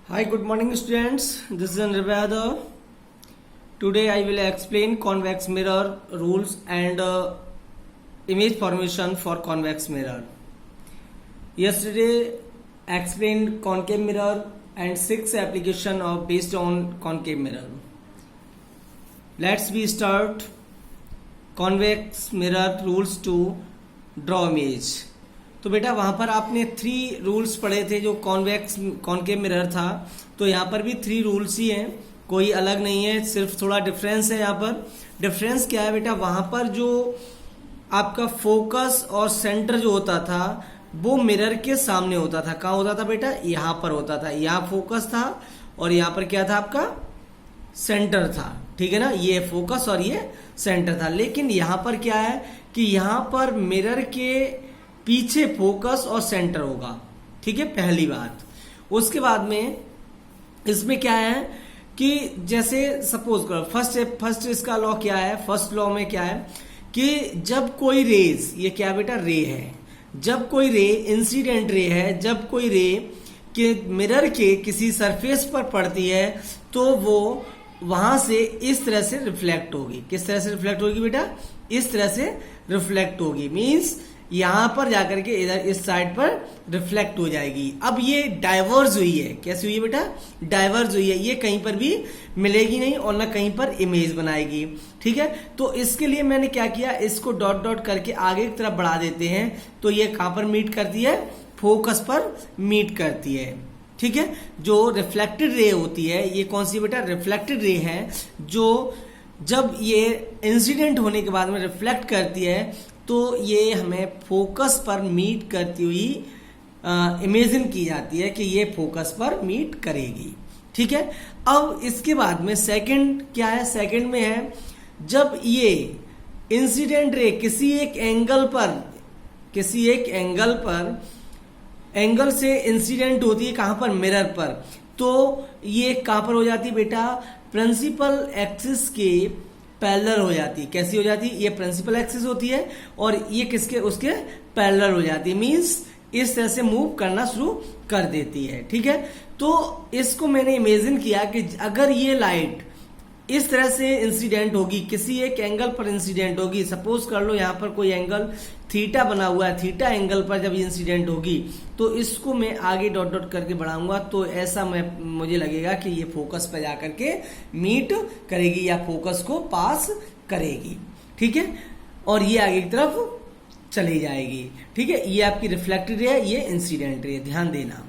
Hi, good morning students. This is Anirvedha. Today I will explain convex mirror rules and image formation for convex mirror. Yesterday explained concave mirror and 6 application of based on concave mirror. Let's we start convex mirror rules to draw image. तो बेटा वहां पर आपने 3 rules पढ़े थे जो convex concave mirror था, तो यहाँ पर भी 3 रूल्स ही हैं, कोई अलग नहीं है, सिर्फ थोड़ा डिफरेंस है। यहाँ पर डिफरेंस क्या है बेटा, वहां पर जो आपका फोकस और सेंटर जो होता था वो मिरर के सामने होता था। कहाँ होता था बेटा? यहाँ पर होता था। यहाँ फोकस था और यहाँ पर क्या था आपका सेंटर था, ठीक है ना। ये फोकस और ये सेंटर था। लेकिन यहाँ पर क्या है कि यहाँ पर मिरर के पीछे फोकस और सेंटर होगा, ठीक है, पहली बात। उसके बाद में इसमें क्या है कि जैसे सपोज करो फर्स्ट इसका लॉ क्या है, फर्स्ट लॉ में क्या है कि जब कोई रेज, ये क्या बेटा रे है, जब कोई रे इंसिडेंट रे है, जब कोई रे के मिरर के किसी सरफेस पर पड़ती है तो वो वहां से इस तरह से रिफ्लेक्ट होगी। किस तरह से रिफ्लेक्ट होगी बेटा? इस तरह से रिफ्लेक्ट होगी, मीन्स यहां पर जाकर के इधर इस साइड पर रिफ्लेक्ट हो जाएगी। अब ये डाइवर्ज हुई है, कैसी हुई है बेटा? डाइवर्ज हुई है। ये कहीं पर भी मिलेगी नहीं और ना कहीं पर इमेज बनाएगी, ठीक है। तो इसके लिए मैंने क्या किया, इसको डॉट डॉट करके आगे की तरफ बढ़ा देते हैं, तो ये कहां पर मीट करती है? फोकस पर मीट करती है, ठीक है। जो रिफ्लेक्टेड रे होती है, ये कौन सी बेटा? रिफ्लेक्टेड रे है, जो जब ये इंसिडेंट होने के बाद में रिफ्लेक्ट करती है तो ये हमें फोकस पर मीट करती हुई इमेजिन की जाती है कि ये फोकस पर मीट करेगी, ठीक है। अब इसके बाद में सेकंड क्या है? सेकंड में है जब ये इंसिडेंट रे किसी एक एंगल से इंसिडेंट होती है, कहां पर? मिरर पर। तो ये कहां पर हो जाती है बेटा? प्रिंसिपल एक्सिस के पैरेलल हो जाती है। कैसी हो जाती है? ये प्रिंसिपल एक्सिस होती है और ये किसके? उसके पैरेलल हो जाती है, मींस इस तरह से मूव करना शुरू कर देती है, ठीक है। तो इसको मैंने इमेजिन किया कि अगर ये लाइट इस तरह से इंसिडेंट होगी, किसी एक एंगल पर इंसिडेंट होगी, सपोज कर लो यहाँ पर कोई एंगल थीटा बना हुआ है, थीटा एंगल पर जब इंसिडेंट होगी तो इसको मैं आगे डॉट डॉट करके बढ़ाऊंगा, तो ऐसा मुझे लगेगा कि ये फोकस पर जाकर के मीट करेगी या फोकस को पास करेगी, ठीक है, और ये आगे की तरफ चली जाएगी, ठीक है। ये आपकी रिफ्लेक्टेड रे है, ये इंसिडेंट रे, ध्यान देना।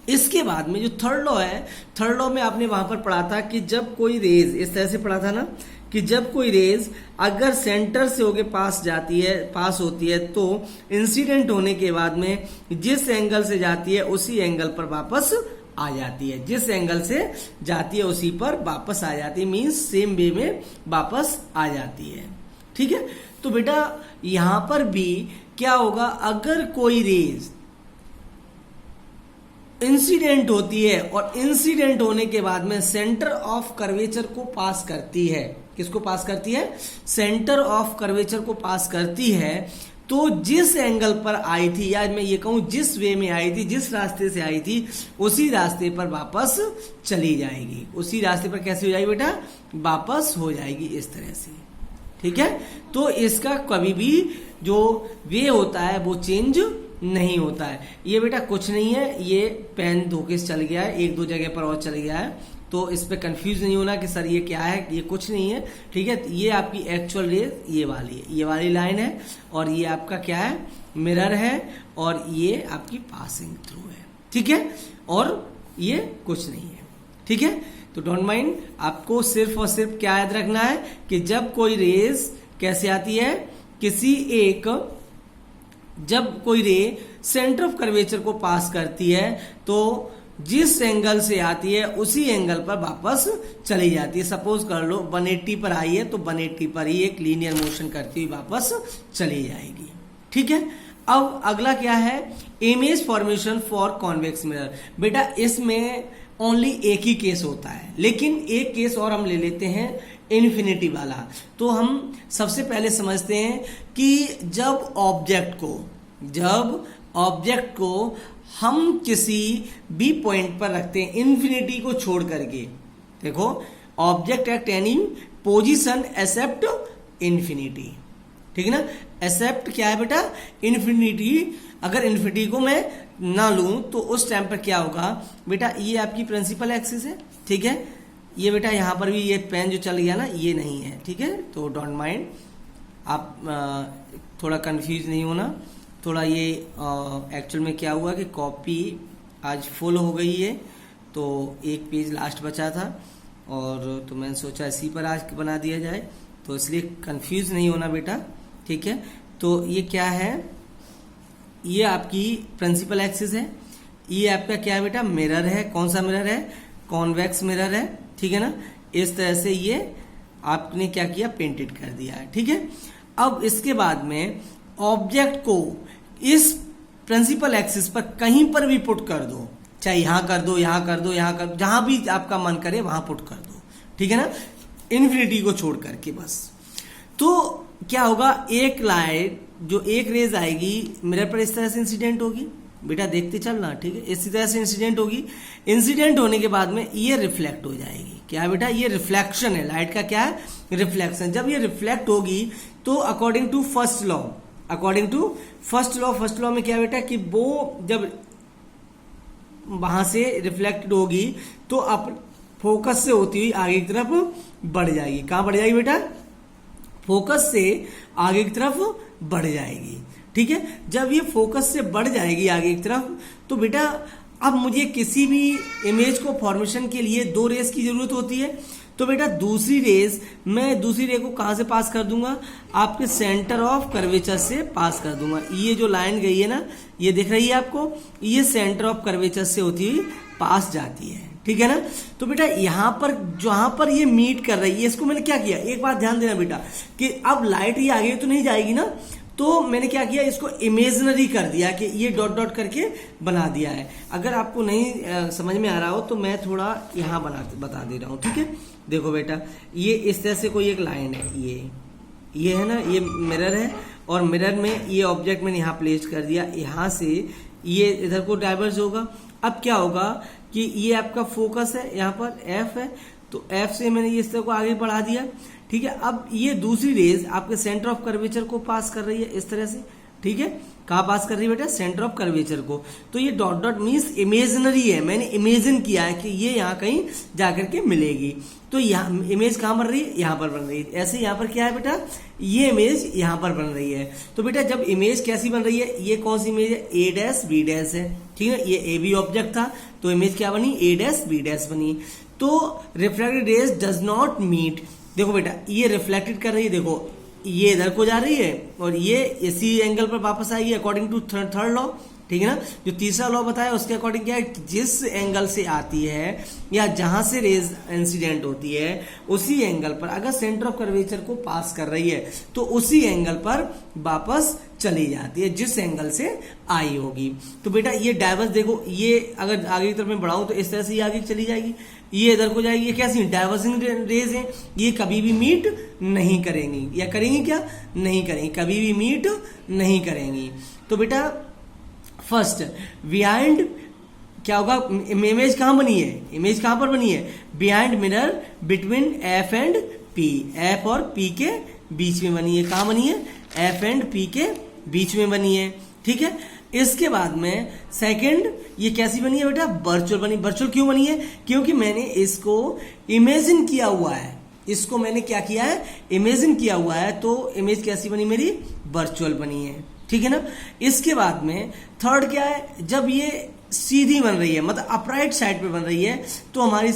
इसके बाद में जो थर्ड लॉ है, थर्ड लॉ में आपने वहां पर पढ़ा था कि जब कोई रेज, इस तरह से पढ़ा था ना, कि जब कोई रेज अगर सेंटर से होके पास होती है तो इंसिडेंट होने के बाद में जिस एंगल से जाती है उसी एंगल पर वापस आ जाती है, जिस एंगल से जाती है उसी पर वापस आ जाती है, मीन्स सेम वे में वापस आ जाती है, ठीक है। तो बेटा यहां पर भी क्या होगा, अगर कोई रेज इंसिडेंट होती है और इंसिडेंट होने के बाद में सेंटर ऑफ कर्वेचर को पास करती है, किसको पास करती है? सेंटर ऑफ कर्वेचर को पास करती है, तो जिस एंगल पर आई थी, या मैं ये कहूं जिस वे में आई थी, जिस रास्ते से आई थी उसी रास्ते पर वापस चली जाएगी। उसी रास्ते पर कैसे हो जाएगी बेटा? वापस हो जाएगी, इस तरह से, ठीक है। तो इसका कभी भी जो वे होता है वो चेंज नहीं होता है। ये बेटा कुछ नहीं है, ये पेन धोखे से चल गया है, एक दो जगह पर और चल गया है, तो इस पे कंफ्यूज नहीं होना कि सर ये क्या है, ये कुछ नहीं है, ठीक है। ये आपकी एक्चुअल रेज ये वाली लाइन है, और ये आपका क्या है? मिरर है, और ये आपकी पासिंग थ्रू है, ठीक है, और ये कुछ नहीं है, ठीक है। तो डोंट माइंड, आपको सिर्फ और सिर्फ क्या याद रखना है कि जब कोई रेज कैसे आती है, जब कोई रे सेंटर ऑफ कर्वेचर को पास करती है तो जिस एंगल से आती है उसी एंगल पर वापस चली जाती है। सपोज कर लो 180 पर आई है तो 180 पर ही एक लीनियर मोशन करती हुई वापस चली जाएगी, ठीक है। अब अगला क्या है? Image formation for convex mirror. बेटा इसमें ओनली एक ही केस होता है, लेकिन एक केस और हम ले लेते हैं इन्फिनिटी वाला। तो हम सबसे पहले समझते हैं कि जब ऑब्जेक्ट को हम किसी भी पॉइंट पर रखते हैं इन्फिनिटी को छोड़ करके। देखो, object at any position except infinity, ठीक है ना। एक्सेप्ट क्या है बेटा, इन्फिनिटी। अगर इन्फिनिटी को मैं ना लूं तो उस टाइम पर क्या होगा बेटा, ये आपकी प्रिंसिपल एक्सिस है, ठीक है। ये बेटा यहाँ पर भी ये पेन जो चल गया ना, ये नहीं है, ठीक है। तो डोंट माइंड, आप थोड़ा कंफ्यूज नहीं होना। थोड़ा ये एक्चुअल में क्या हुआ कि कॉपी आज फुल हो गई है, तो एक पेज लास्ट बचा था, और तो मैंने सोचा इसी पर आज बना दिया जाए, तो इसलिए कंफ्यूज नहीं होना बेटा, ठीक है। तो ये क्या है, ये आपकी प्रिंसिपल एक्सिस है, ये आपका क्या है बेटा, मिरर है। कौन सा मिरर है, कॉन्वेक्स मिरर है, ठीक है ना। इस तरह से ये आपने क्या किया, पेंटेड कर दिया है, ठीक है। अब इसके बाद में ऑब्जेक्ट को इस प्रिंसिपल एक्सिस पर कहीं पर भी पुट कर दो, चाहे यहां कर दो, यहां कर दो, यहां कर दो, जहां भी आपका मन करे वहां पुट कर दो, ठीक है ना, इन्फिनिटी को छोड़ करके बस। तो क्या होगा, एक लाइट जो एक रेज आएगी मिरर पर इस तरह से इंसिडेंट होगी, बेटा देखते चलना, ठीक है। इसी तरह से इंसिडेंट होगी, इंसिडेंट होने के बाद में ये रिफ्लेक्ट हो जाएगी। क्या है बेटा, ये रिफ्लेक्शन है, लाइट का क्या है, रिफ्लेक्शन। जब ये रिफ्लेक्ट होगी तो according to first law, according to first law में क्या बेटा कि वो जब वहां से रिफ्लेक्टेड होगी तो अब फोकस से होती हुई आगे की तरफ बढ़ जाएगी। कहां बढ़ जाएगी बेटा, फोकस से आगे की तरफ बढ़ जाएगी, ठीक है। जब ये फोकस से बढ़ जाएगी आगे की तरफ, तो बेटा अब मुझे किसी भी इमेज को फॉर्मेशन के लिए दो रेस की जरूरत होती है। तो बेटा दूसरी रेस, मैं दूसरी रे को कहां से पास कर दूंगा, आपके सेंटर ऑफ कर्वेचर से पास कर दूंगा। ये जो लाइन गई है ना, ये दिख रही है आपको, ये सेंटर ऑफ कर्वेचर से होती हुई पास जाती है, ठीक है ना। तो बेटा यहां पर जहां पर ये मीट कर रही है, इसको मैंने क्या किया, एक बात ध्यान देना बेटा कि अब लाइट ये आगे तो नहीं जाएगी ना, तो मैंने क्या किया, इसको इमेजिनरी कर दिया कि ये डॉट डॉट करके बना दिया है। अगर आपको नहीं समझ में आ रहा हो तो मैं थोड़ा यहां बता दे रहा हूं, ठीक है। देखो बेटा, ये इस तरह से कोई एक लाइन है, ये है ना, ये मिरर है, और मिरर में ये ऑब्जेक्ट मैंने यहाँ प्लेस कर दिया, यहाँ से ये इधर को डाइवर्ज होगा। अब क्या होगा कि ये आपका फोकस है, यहाँ पर एफ है, तो एफ से मैंने ये इस तरह को आगे बढ़ा दिया, ठीक है। अब ये दूसरी रेज आपके सेंटर ऑफ कर्वेचर को पास कर रही है इस तरह से, ठीक है। कहाँ पास कर रही है बेटा, सेंटर ऑफ कर्वेचर को। तो ये डॉट डॉट मीन्स इमेजिनरी है, मैंने इमेजिन किया है कि ये यहाँ कहीं जाकर के मिलेगी। तो यहाँ इमेज कहाँ बन रही है, यहाँ पर बन रही है। ऐसे यहाँ पर क्या है बेटा, ये इमेज यहाँ पर बन रही है। तो बेटा जब इमेज कैसी बन रही है, ये कौन सी इमेज है, ए डैश बी डैश है, ठीक है। ये ए बी ऑब्जेक्ट था, तो इमेज क्या बनी, ए डैश बी डैश बनी। तो reflected rays does not meet, देखो बेटा ये रिफ्लेक्टेड कर रही है, देखो ये इधर को जा रही है और ये इसी एंगल पर वापस आएगी अकॉर्डिंग टू थर्ड लॉ, ठीक है ना। जो तीसरा लॉ बताया उसके अकॉर्डिंग क्या है, जिस एंगल से आती है या जहां से रेज इंसिडेंट होती है उसी एंगल पर अगर सेंटर ऑफ कर्वेचर को पास कर रही है तो उसी एंगल पर वापस चली जाती है जिस एंगल से आई होगी। तो बेटा ये डाइवर्स देखो, ये अगर आगे की तरफ मैं बढ़ाऊं तो इस तरह से ये आगे चली जाएगी, ये इधर को जाएगी। ये कैसी डाइवर्सिंग रेज है, ये कभी भी मीट नहीं करेंगी, या करेंगी क्या, नहीं करेंगी, कभी भी मीट नहीं करेंगी। तो बेटा फर्स्ट बिहाइंड क्या होगा, इमेज कहां बनी है, इमेज कहां पर बनी है, behind mirror between F and P, F और पी के बीच में बनी है। कहां बनी है, एफ एंड पी के बीच में बनी है, ठीक है। इसके बाद में सेकंड ये कैसी बनी है बेटा, वर्चुअल बनी। वर्चुअल क्यों बनी है, क्योंकि मैंने इसको इमेजिन किया हुआ है, इसको मैंने क्या किया है, इमेजिन किया हुआ है, तो इमेज कैसी बनी मेरी, वर्चुअल बनी है, ठीक है ना। इसके बाद में थर्ड क्या है, जब ये सीधी बन रही है मतलब अपराइट साइड पे बन रही है तो हमारी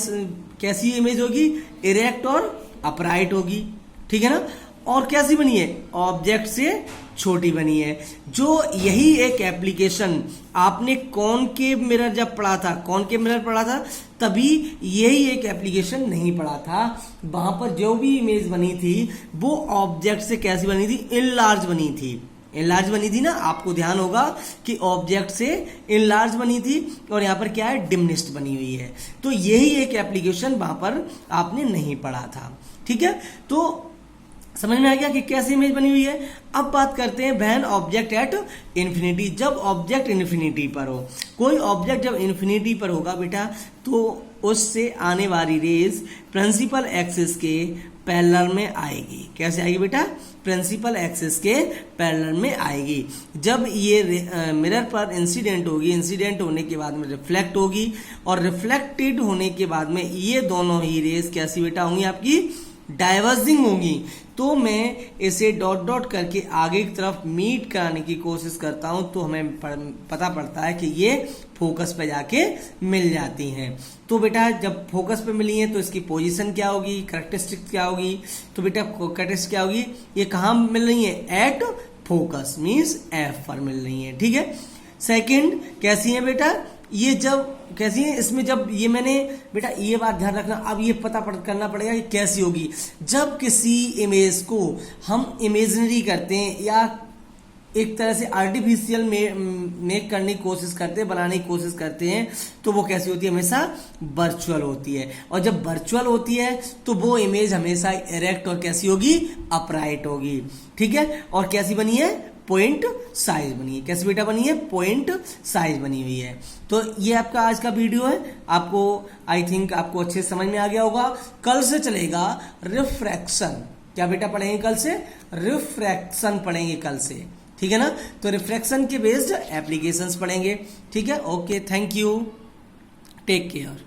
कैसी इमेज होगी, इरेक्ट और अपराइट होगी, ठीक है ना। और कैसी बनी है, ऑब्जेक्ट से छोटी बनी है। जो यही एक एप्लीकेशन आपने कॉनकेव मिरर जब पढ़ा था, कॉनकेव मिरर पढ़ा था, तभी यही एक एप्लीकेशन नहीं पढ़ा था। वहां पर जो भी इमेज बनी थी वो ऑब्जेक्ट से कैसी बनी थी, इनलार्ज बनी थी, इनलार्ज बनी थी ना। आपको ध्यान होगा कि ऑब्जेक्ट से इनलार्ज बनी थी और यहां पर क्या है, डिमिनिश्ड बनी हुई है। तो यही एक एप्लीकेशन वहां पर आपने नहीं पढ़ा था, ठीक है। तो समझ में आ गया कि कैसी इमेज बनी हुई है। अब बात करते हैं व्हेन ऑब्जेक्ट एट इन्फिनिटी, जब ऑब्जेक्ट इन्फिनिटी पर हो। कोई ऑब्जेक्ट जब इन्फिनिटी पर होगा बेटा तो उससे आने वाली रेज प्रिंसिपल एक्सिस के पैरेलल में आएगी। कैसे आएगी बेटा? प्रिंसिपल एक्सिस के पैरेलल में आएगी। जब ये मिरर पर इंसिडेंट होगी, इंसिडेंट होने के बाद में रिफ्लेक्ट होगी और रिफ्लेक्टेड होने के बाद में ये दोनों ही रेज कैसी बेटा होंगी? आपकी डाइवर्जिंग होंगी। तो मैं इसे डॉट डॉट करके आगे की तरफ मीट कराने की कोशिश करता हूं तो हमें पता पड़ता है कि ये फोकस पे जाके मिल जाती हैं। तो बेटा जब फोकस पे मिली हैं तो इसकी पोजीशन क्या होगी, कैरेक्टरिस्टिक क्या होगी? तो बेटा कैरेक्टरिस्टिक क्या होगी? ये कहाँ मिल रही है? एट फोकस मीन्स एफ पर मिल रही है। ठीक है। सेकंड कैसी है बेटा? ये जब कैसी है, इसमें जब ये मैंने बेटा ये बात ध्यान रखना, अब ये करना पड़ेगा कि कैसी होगी। जब किसी इमेज को हम इमेजिनरी करते हैं या एक तरह से आर्टिफिशियल मेक करने की कोशिश करते हैं, बनाने की कोशिश करते हैं, तो वो कैसी होती है? हमेशा वर्चुअल होती है। और जब वर्चुअल होती है तो वो इमेज हमेशा इरेक्ट और कैसी होगी? अपराइट होगी। ठीक है। और कैसी बनी है? पॉइंट साइज बनी है। कैसे बेटा बनी है? पॉइंट साइज बनी हुई है। तो ये आपका आज का वीडियो है। आपको आई थिंक आपको अच्छे समझ में आ गया होगा। कल से चलेगा रिफ्रैक्शन। क्या बेटा पढ़ेंगे कल से? रिफ्रैक्शन पढ़ेंगे कल से। ठीक है ना। तो रिफ्रैक्शन के बेस्ड एप्लीकेशंस पढ़ेंगे। ठीक है। Okay, thank you, take care.